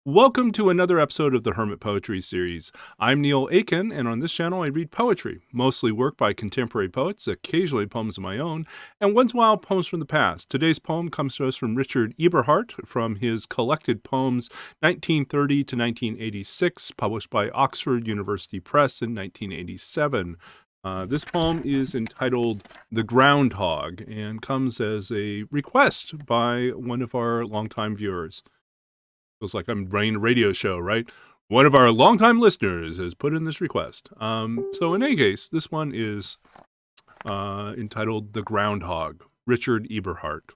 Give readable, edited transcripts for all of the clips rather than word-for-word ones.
Welcome to another episode of the Hermit Poetry Series. I'm Neil Aitken, and on this channel I read poetry, mostly work by contemporary poets, occasionally poems of my own, and once in a while poems from the past. Today's poem comes to us from Richard Eberhart from his collected poems 1930 to 1986, published by Oxford University Press in 1987. This poem is entitled The Groundhog and comes as a request by one of our longtime viewers. Feels like I'm running a radio show, right? One of our longtime listeners has put in this request. So in any case, this one is entitled The Groundhog, Richard Eberhart.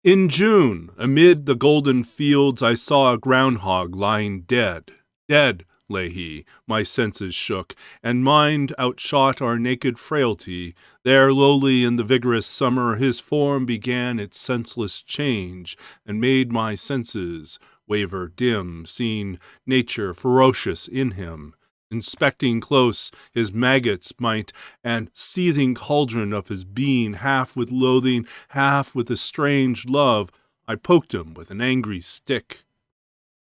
In June, amid the golden fields, I saw a groundhog lying dead. Dead lay he, my senses shook, and mind outshot our naked frailty. There, lowly in the vigorous summer, his form began its senseless change, and made my senses waver dim, seeing nature ferocious in him. Inspecting close his maggots' might, and seething cauldron of his being, half with loathing, half with a strange love, I poked him with an angry stick.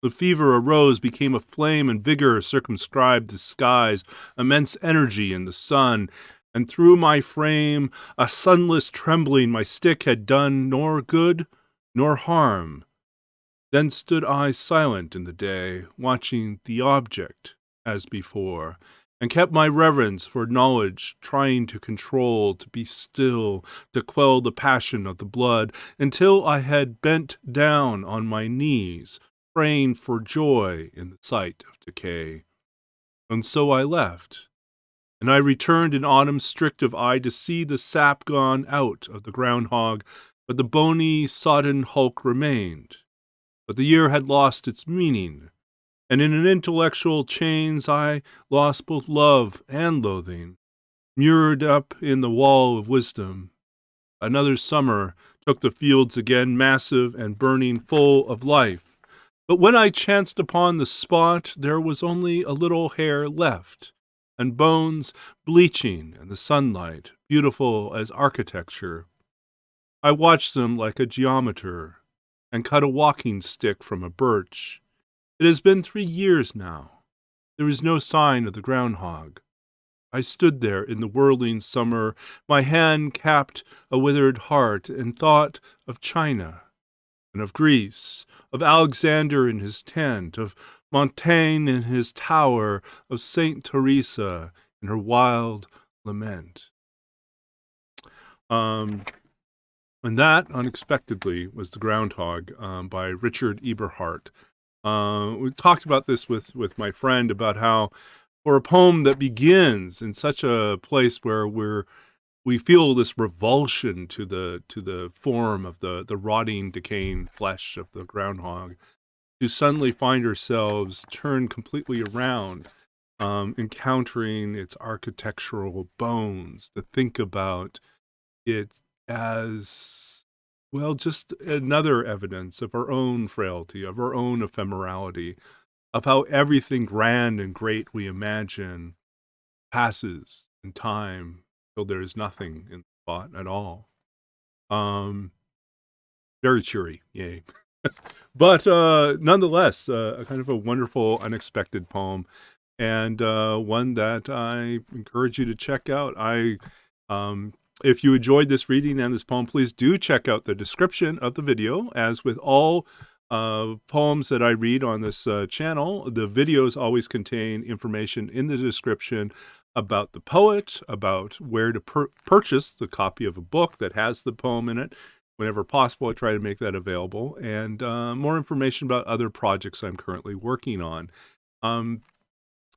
The fever arose, became a flame, and vigor circumscribed the skies, immense energy in the sun, and through my frame a sunless trembling my stick had done nor good nor harm. Then stood I silent in the day, watching the object as before, and kept my reverence for knowledge, trying to control, to be still, to quell the passion of the blood, until I had bent down on my knees, praying for joy in the sight of decay. And so I left, and I returned in autumn strict of eye to see the sap gone out of the groundhog, but the bony, sodden hulk remained. But the year had lost its meaning, and in an intellectual chains I lost both love and loathing, mured up in the wall of wisdom. Another summer took the fields again, massive and burning full of life. But when I chanced upon the spot, there was only a little hair left, and bones bleaching in the sunlight, beautiful as architecture. I watched them like a geometer, and cut a walking stick from a birch. It has been 3 years now. There is no sign of the groundhog. I stood there in the whirling summer, my hand capped a withered heart, and thought of China, and of Greece, of Alexander in his tent, of Montaigne in his tower, of Saint Teresa in her wild lament. And that, unexpectedly, was The Groundhog by Richard Eberhart. We talked about this with my friend about how for a poem that begins in such a place where we feel this revulsion to the form of the rotting, decaying flesh of the groundhog, to suddenly find ourselves turned completely around, encountering its architectural bones, to think about it as, well, just another evidence of our own frailty, of our own ephemerality, of how everything grand and great we imagine passes in time, till there is nothing in the spot at all. Very cheery, yay. But nonetheless, a kind of a wonderful, unexpected poem, and one that I encourage you to check out. If you enjoyed this reading and this poem, please do check out the description of the video. As with all poems that I read on this channel, the videos always contain information in the description about the poet, about where to purchase the copy of a book that has the poem in it. Whenever possible, I try to make that available, and more information about other projects I'm currently working on.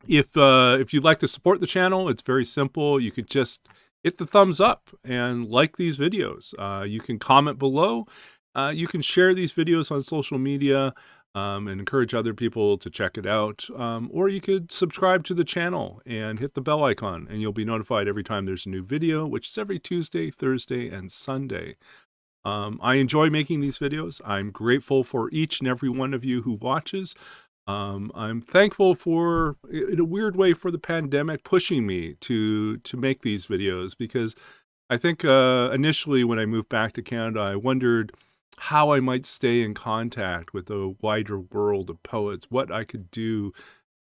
If you'd like to support the channel, it's very simple. You could just hit the thumbs up and like these videos. You can comment below. You can share these videos on social media and encourage other people to check it out. Or you could subscribe to the channel and hit the bell icon, and you'll be notified every time there's a new video, which is every Tuesday, Thursday, and Sunday. I enjoy making these videos. I'm grateful for each and every one of you who watches. I'm thankful for, in a weird way, for the pandemic pushing me to make these videos, because I think initially when I moved back to Canada, I wondered how I might stay in contact with a wider world of poets, what I could do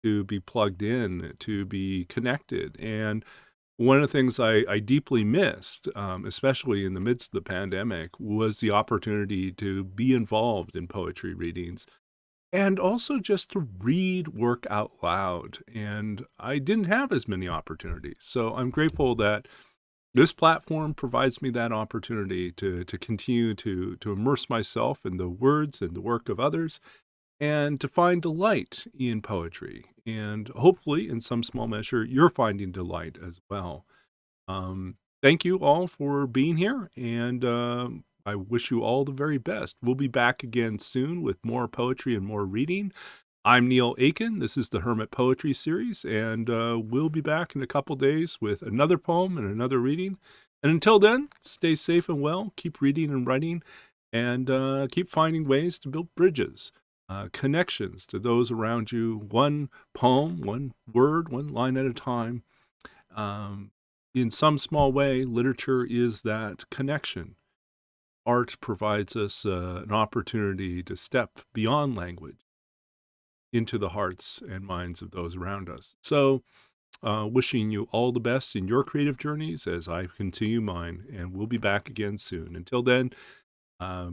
to be plugged in, to be connected. And one of the things I deeply missed, especially in the midst of the pandemic, was the opportunity to be involved in poetry readings and also just to read work out loud. And I didn't have as many opportunities. So I'm grateful that this platform provides me that opportunity to continue to immerse myself in the words and the work of others and to find delight in poetry. And hopefully, in some small measure, you're finding delight as well. Thank you all for being here, and I wish you all the very best. We'll be back again soon with more poetry and more reading. I'm Neil Aitken. This is the Hermit Poetry Series, and we'll be back in a couple days with another poem and another reading. And until then, stay safe and well, keep reading and writing, and keep finding ways to build bridges, connections to those around you, one poem, one word, one line at a time. In some small way, literature is that connection. Art provides us an opportunity to step beyond language into the hearts and minds of those around us. So, wishing you all the best in your creative journeys as I continue mine, and we'll be back again soon. Until then,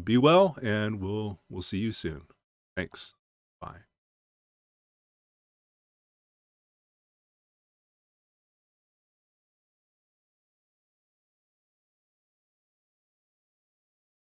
be well, and we'll see you soon. Thanks. Bye.